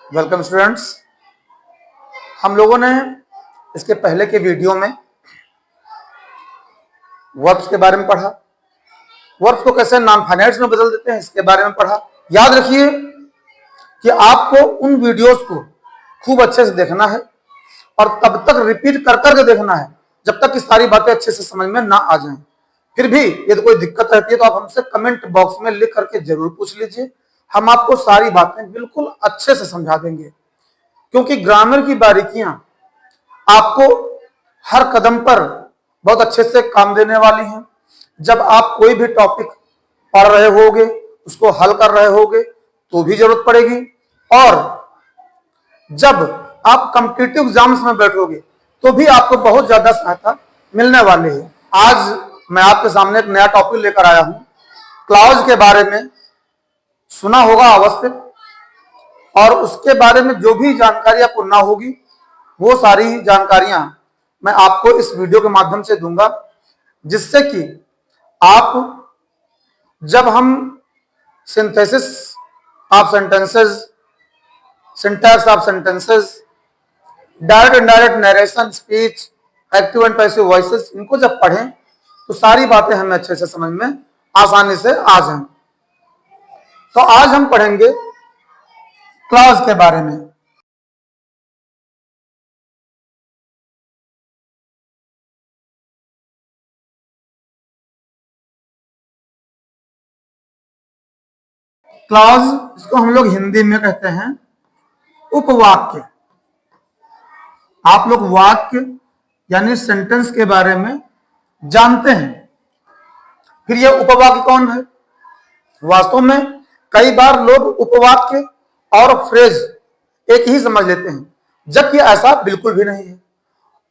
Welcome students. हम लोगों ने इसके पहले के वीडियो में वर्ब्स के बारे में पढ़ा, वर्ब्स को कैसे नॉन फाइनाइट्स में बदल देते हैं इसके बारे में पढ़ा। याद रखिए कि आपको उन वीडियोस को खूब अच्छे से देखना है और तब तक रिपीट कर करके देखना है जब तक कि सारी बातें अच्छे से समझ में ना आ जाएं। फिर भी यदि कोई दिक्कत रहती है तो आप हमसे कमेंट बॉक्स में लिख करके जरूर पूछ लीजिए, हम आपको सारी बातें बिल्कुल अच्छे से समझा देंगे, क्योंकि ग्रामर की बारीकियां आपको हर कदम पर बहुत अच्छे से काम देने वाली हैं। जब आप कोई भी टॉपिक पढ़ रहे होगे, उसको हल कर रहे होगे तो भी जरूरत पड़ेगी, और जब आप कॉम्पिटिटिव एग्जाम्स में बैठोगे तो भी आपको बहुत ज्यादा सहायता मिलने वाली है। आज मैं आपके सामने एक नया टॉपिक लेकर आया हूं, क्लाउज के बारे में सुना होगा अवश्य, और उसके बारे में जो भी जानकारी आपको ना होगी वो सारी जानकारियां मैं आपको इस वीडियो के माध्यम से दूंगा, जिससे कि आप जब हम synthesis of sentences, syntax of sentences, direct indirect narration, speech, active and passive voices, इनको जब पढ़ें तो सारी बातें हमें अच्छे से समझ में आसानी से आ जाएं। तो आज हम पढ़ेंगे क्लॉज के बारे में। क्लॉज, इसको हम लोग हिंदी में कहते हैं उपवाक्य। आप लोग वाक्य यानी सेंटेंस के बारे में जानते हैं, फिर यह उपवाक्य कौन है? वास्तव में कई बार लोग उपवाक्य और फ्रेज एक ही समझ लेते हैं, जबकि ऐसा बिल्कुल भी नहीं है।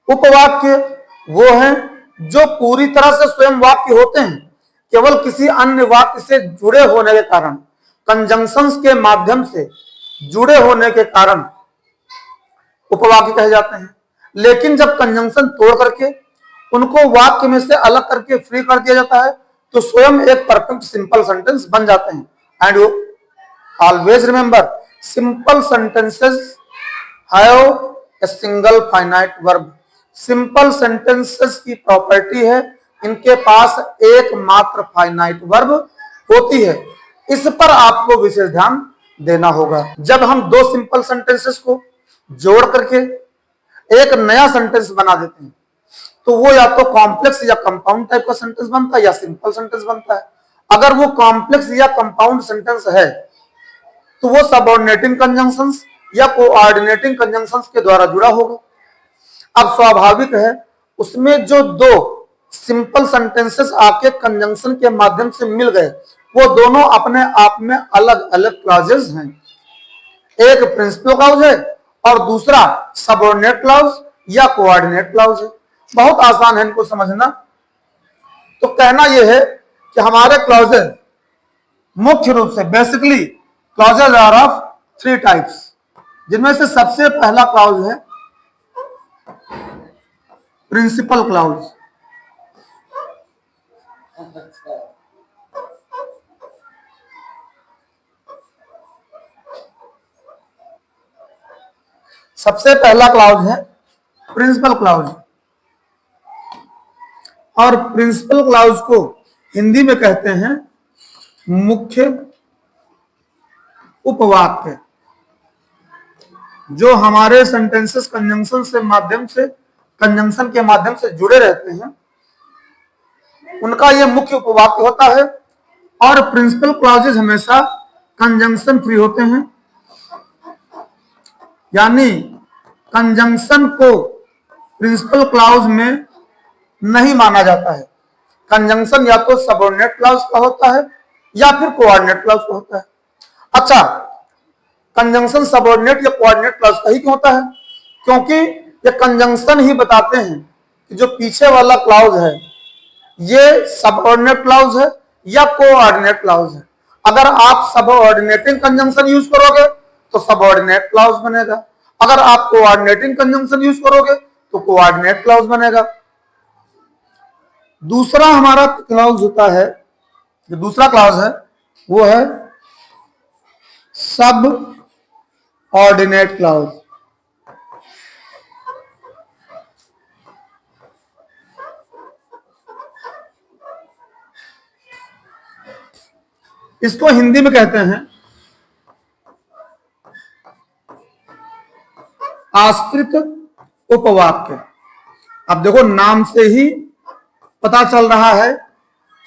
उपवाक्य वो हैं जो पूरी तरह से स्वयं वाक्य होते हैं, केवल किसी अन्य वाक्य से जुड़े होने के कारण, कंजंक्शंस के माध्यम से जुड़े होने के कारण उपवाक्य कहे जाते हैं। लेकिन जब कंजंक्शन तोड़ करके उनको वाक्य में से अलग करके फ्री कर दिया जाता है तो स्वयं एक परफेक्ट सिंपल सेंटेंस बन जाते हैं। And you always remember, simple sentences have a single finite verb. Simple sentences की प्रॉपर्टी है इनके पास एकमात्र फाइनाइट वर्ब होती है। इस पर आपको विशेष ध्यान देना होगा। जब हम दो सिंपल सेंटेंसेस को जोड़ करके एक नया सेंटेंस बना देते हैं तो वो या तो कॉम्प्लेक्स या कंपाउंड टाइप का सेंटेंस बनता है या सिंपल सेंटेंस बनता है। अगर वो कॉम्प्लेक्स या कंपाउंड सेंटेंस है तो वो सबऑर्डिनेटिंग कंजंक्शंस या कोऑर्डिनेटिंग कंजंक्शंस के द्वारा जुड़ा होगा। अब स्वाभाविक है उसमें जो दो सिंपल सेंटेंसेस आपके कंजंक्शन के माध्यम से मिल गए वो दोनों अपने आप में अलग अलग क्लॉजेस हैं। एक प्रिंसिपल क्लॉज है और दूसरा सबऑर्डिनेट क्लॉज या कोऑर्डिनेट क्लॉज है। बहुत आसान है इनको समझना। तो कहना यह है कि हमारे क्लॉजेज मुख्य रूप से basically clauses are of three types, जिनमें से सबसे पहला क्लॉज है प्रिंसिपल क्लॉज। सबसे पहला क्लॉज है प्रिंसिपल क्लॉज, और प्रिंसिपल क्लॉज को हिंदी में कहते हैं मुख्य उपवाक्य। जो हमारे सेंटेंसेस कंजंक्शन के माध्यम से जुड़े रहते हैं उनका यह मुख्य उपवाक्य होता है। और प्रिंसिपल क्लॉजेज हमेशा कंजंक्शन फ्री होते हैं, यानी कंजंक्शन को प्रिंसिपल क्लॉज में नहीं माना जाता है। कंजंक्शन या तो सबऑर्डिनेट क्लॉज का होता है या फिर कोऑर्डिनेट क्लॉज का होता है। अच्छा, कंजंक्शन सबऑर्डिनेट या कोऑर्डिनेट क्लॉज का ही क्यों होता है? क्योंकि ये कंजंक्शन ही बताते हैं कि जो पीछे वाला क्लॉज है ये सबऑर्डिनेट क्लॉज है या कोऑर्डिनेट क्लॉज है। अगर आप सबऑर्डिनेटिंग कंजंक्शन यूज करोगे तो सबऑर्डिनेट क्लॉज बनेगा, अगर आप कोऑर्डिनेटिंग कंजंक्शन यूज करोगे तो कोऑर्डिनेट क्लॉज बनेगा। दूसरा हमारा क्लॉज होता है, जो दूसरा क्लॉज है वो है सब ऑर्डिनेट क्लाउज। इसको हिंदी में कहते हैं आश्रित उपवाक्य। अब देखो नाम से ही पता चल रहा है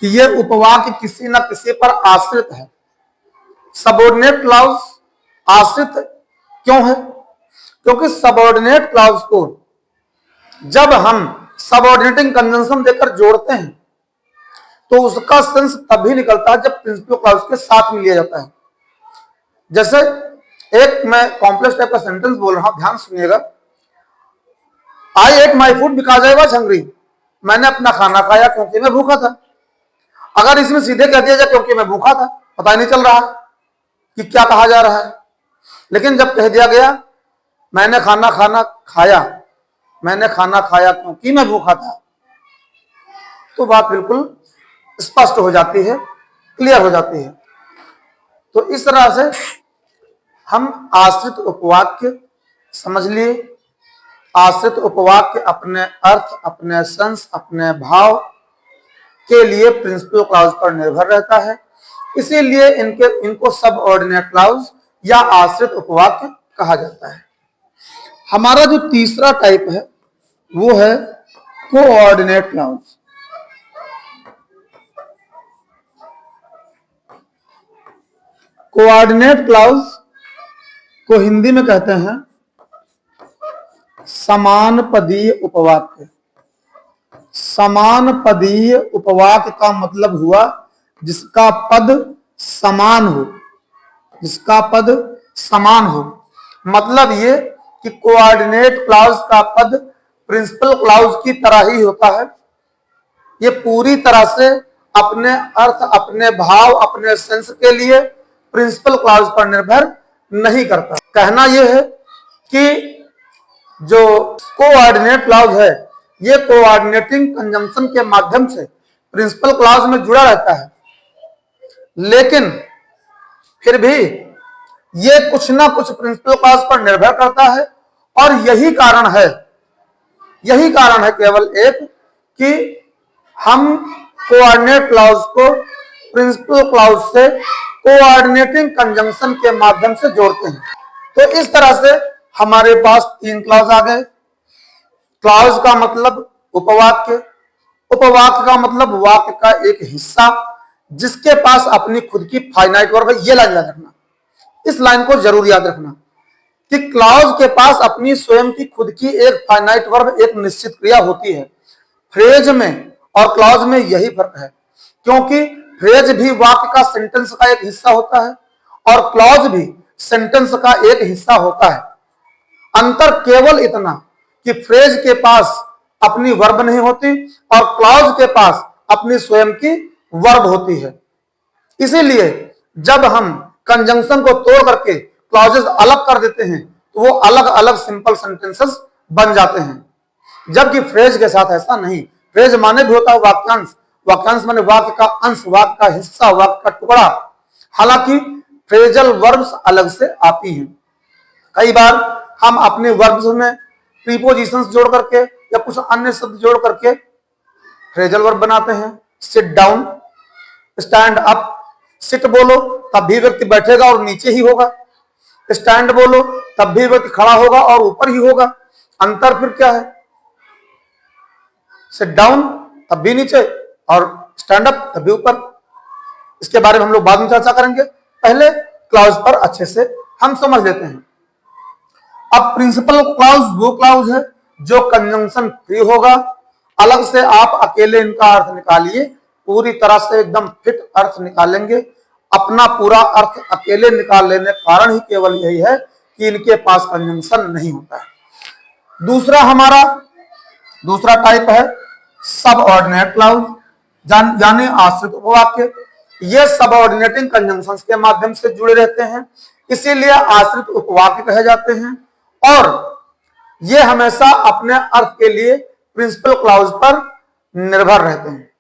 कि यह उपवाक्य किसी न किसी पर आश्रित है। सबऑर्डिनेट क्लाउज आश्रित क्यों है? क्योंकि सबऑर्डिनेट क्लाउज को जब हम सबऑर्डिनेटिंग कंजंक्शन देकर जोड़ते हैं तो उसका सेंस तभी निकलता है जब प्रिंसिपल क्लाउज के साथ में लिया जाता है। जैसे एक मैं कॉम्प्लेक्स टाइप का सेंटेंस बोल रहा हूं, ध्यान सुनिएगा। I ate my food because I was hungry. मैंने अपना खाना खाया क्योंकि मैं भूखा था। अगर इसमें सीधे कह दिया जाए क्योंकि मैं भूखा था, पता ही नहीं चल रहा कि क्या कहा जा रहा है। लेकिन जब कह दिया गया मैंने खाना खाया क्योंकि मैं भूखा था, तो बात बिल्कुल स्पष्ट हो जाती है, क्लियर हो जाती है। तो इस तरह से हम आश्रित उपवाक्य समझ लिए। आश्रित उपवाक्य अपने अर्थ, अपने सेंस, अपने भाव के लिए प्रिंसिपल क्लाउज पर निर्भर रहता है, इसीलिए इनको सबऑर्डिनेट क्लाउज या आश्रित उपवाक्य कहा जाता है। हमारा जो तीसरा टाइप है वो है कोऑर्डिनेट क्लाउज। कोऑर्डिनेट क्लाउज को हिंदी में कहते हैं समान पदीय उपवाक्य। समान पदीय उपवाक्य का मतलब हुआ जिसका पद समान हो, जिसका पद समान हो। मतलब ये कि कोऑर्डिनेट क्लाउज का पद प्रिंसिपल क्लाउज की तरह ही होता है। ये पूरी तरह से अपने अर्थ, अपने भाव, अपने सेंस के लिए प्रिंसिपल क्लाउज पर निर्भर नहीं करता। कहना यह है कि जो कोऑर्डिनेट क्लाउज है ये कोऑर्डिनेटिंग कंजंक्शन के माध्यम से प्रिंसिपल क्लाउज में जुड़ा रहता है, लेकिन फिर भी ये कुछ ना कुछ प्रिंसिपल क्लाउज पर निर्भर करता है। और यही कारण है केवल एक कि हम कोऑर्डिनेट क्लाउज को प्रिंसिपल क्लाउज से कोऑर्डिनेटिंग कंजंक्शन के माध्यम से जोड़ते हैं। तो इस तरह से हमारे पास तीन क्लाउज आ गए। क्लाउज का मतलब उपवाक्य, उपवाक्य का मतलब वाक्य का एक हिस्सा जिसके पास अपनी खुद की फाइनाइट वर्ब है। ये लाइन याद रखना, इस लाइन को जरूर याद रखना कि क्लाउज के पास अपनी स्वयं की खुद की एक फाइनाइट वर्ब, एक निश्चित क्रिया होती है। फ्रेज में और क्लाउज में यही फर्क है, क्योंकि फ्रेज भी वाक्य का, सेंटेंस का एक हिस्सा होता है और क्लाउज भी सेंटेंस का एक हिस्सा होता है। अंतर केवल इतना कि फ्रेज के पास अपनी वर्ब नहीं होती और क्लाउज के पास अपनी स्वयं की वर्ब होती है। इसीलिए जब हम कंजंक्शन को तोड़ करके क्लॉजेस अलग कर देते हैं तो वो अलग अलग सिंपल सेंटेंसेस बन जाते हैं, जबकि फ्रेज के साथ ऐसा नहीं। फ्रेज माने भी होता है वाक्यांश, वाक्यांश माने वाक्य का अंश, वाक्य का हिस्सा, वाक्य का टुकड़ा। हालांकि फ्रेजल वर्ब्स अलग से आती हैं। कई बार हम अपने वर्ब्स में प्रीपोजिशंस जोड़ करके या कुछ अन्य शब्द जोड़ करके फ्रेजल वर्ब बनाते हैं। Sit down, stand up. Sit बोलो तब भी व्यक्ति बैठेगा और नीचे ही होगा, स्टैंड बोलो तब भी व्यक्ति खड़ा होगा और ऊपर ही होगा। अंतर फिर क्या है? सिट डाउन तब भी नीचे और स्टैंड अप तब भी ऊपर। इसके बारे में हम लोग बाद में चर्चा करेंगे, पहले क्लाउज पर अच्छे से हम समझ लेते हैं। अब प्रिंसिपल क्लाउज वो क्लाउज है जो कंजंक्शन फ्री होगा। अलग से आप अकेले इनका अर्थ निकालिए, पूरी तरह से एकदम फिट अर्थ निकालेंगे। अपना पूरा अर्थ अकेले निकाल लेने का कारण ही केवल यही है कि इनके पास कंजंक्शन नहीं होता है। दूसरा टाइप है सबऑर्डिनेट क्लाउज, यानी आश्रित उपवाक्य। ये सबऑर्डिनेटिंग कंजंक्शंस के माध्यम से जुड़े रहते हैं, इसीलिए आश्रित उपवाक्य कहे जाते हैं और ये हमेशा अपने अर्थ के लिए प्रिंसिपल क्लाउज पर निर्भर रहते हैं।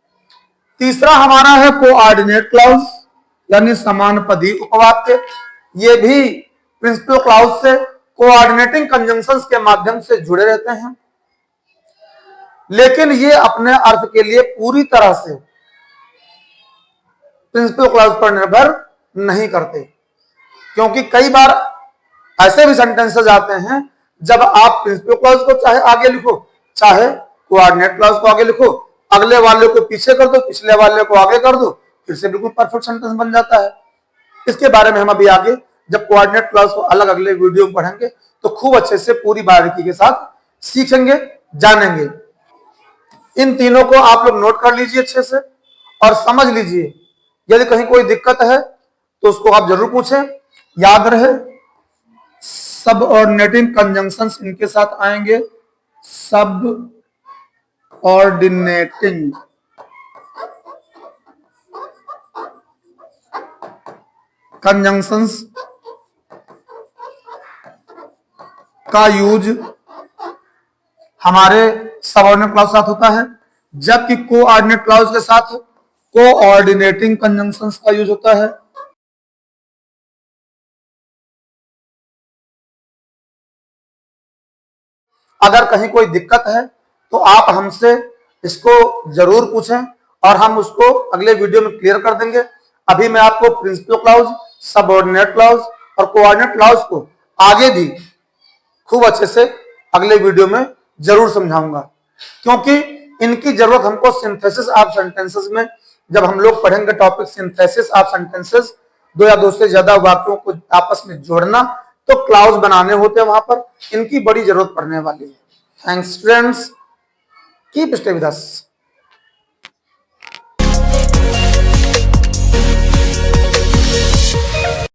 तीसरा हमारा है कोऑर्डिनेट क्लाउज, यानी समान पदी उपवाक्य। ये भी प्रिंसिपल क्लाउज से कोऑर्डिनेटिंग कंजंक्शंस के माध्यम से जुड़े रहते हैं, लेकिन ये अपने अर्थ के लिए पूरी तरह से प्रिंसिपल क्लाउज पर निर्भर नहीं करते, क्योंकि कई बार ऐसे भी सेंटेंसेस आते हैं जब आप प्रिंसिपल क्लाउज को चाहे आगे लिखो, चाहे कोऑर्डिनेट क्लाउज को आगे लिखो, अगले वाले को पीछे कर दो, पिछले वाले को आगे कर दो, फिर से बिल्कुल परफेक्ट सेंटेंस बन जाता है। इसके बारे में हम अभी आगे जब कोऑर्डिनेट क्लाउज को अलग अगले वीडियो में पढ़ेंगे तो खूब अच्छे से पूरी बारीकी के साथ सीखेंगे, जानेंगे। इन तीनों को आप लोग नोट कर लीजिए अच्छे से और समझ लीजिए। यदि कहीं कोई दिक्कत है तो उसको आप जरूर पूछें। याद रहे, सबऑर्डिनेटिंग कंजंक्शंस इनके साथ आएंगे, सब ऑर्डिनेटिंग कंजंक्शंस का यूज हमारे सबऑर्डिनेट क्लाउज साथ होता है, जबकि कोऑर्डिनेट क्लाउज के साथ कोऑर्डिनेटिंग कंजंक्शंस का यूज होता है। अगर कहीं कोई दिक्कत है तो आप हमसे इसको जरूर पूछें और हम उसको अगले वीडियो में क्लियर कर देंगे। अभी मैं आपको प्रिंसिपल क्लाउज, सबऑर्डिनेट क्लाउज और कोऑर्डिनेट क्लाउज को आगे भी खूब अच्छे से अगले वीडियो में जरूर समझाऊंगा, क्योंकि इनकी जरूरत हमको सिंथेसिस ऑफ सेंटेंसेस में, जब हम लोग पढ़ेंगे टॉपिक सिंथेसिस ऑफ सेंटेंसेस, दो या दो से ज्यादा वाक्यों को आपस में जोड़ना, तो क्लाउज बनाने होते हैं, वहां पर इनकी बड़ी जरूरत पड़ने वाली है। Thanks friends, keep stay with us.